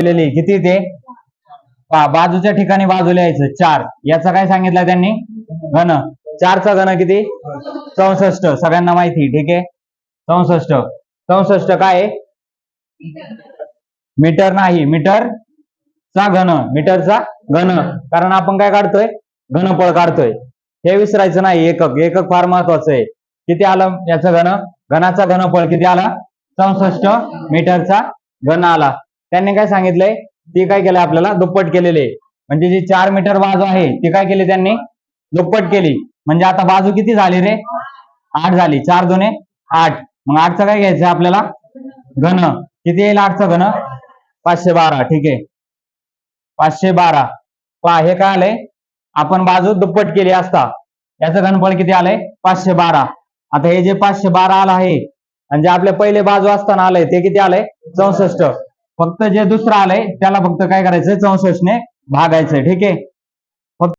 केलेली किती ते बाजूच्या ठिकाणी बाजू लिहायचं 4. याचा काय सांगितलं त्यांनी घन. 4चा घन किती 64. सगळ्यांना माहिती ठीक आहे. 64. 64 काय मीटर नाही, मीटरचा घन, मीटरचा घन. कारण आपण काय काढतोय घनफळ काढतोय. हे विसरायचं नाही. एकक, एकक फार महत्वाचं आहे. किती आलं याचं घन, घनाचा घनफळ किती आला 64 मीटरचा घन आला. त्यांनी काय सांगितलंय ती काय केलंय आपल्याला दुप्पट केलेले. म्हणजे जी 4 मीटर बाजू आहे ती काय केली त्यांनी दुप्पट केली. म्हणजे आता बाजू किती झाली रे 8 झाली. 4 दुने 8. मग 8चा काय घ्यायचं आपल्याला घन. किती येईल 8चा घन 512. ठीक आहे 512. पहा हे काय आलंय आपण बाजू दुप्पट केली असता याचं घनफळ किती आलंय 512. आता हे जे 512 आलं आहे आणि जे आपले पहिले बाजू असताना आलंय ते किती आलंय 64. फक्त जे दुसरं आलंय त्याला फक्त काय करायचंय 64 ने भागायचंय. ठीक आहे.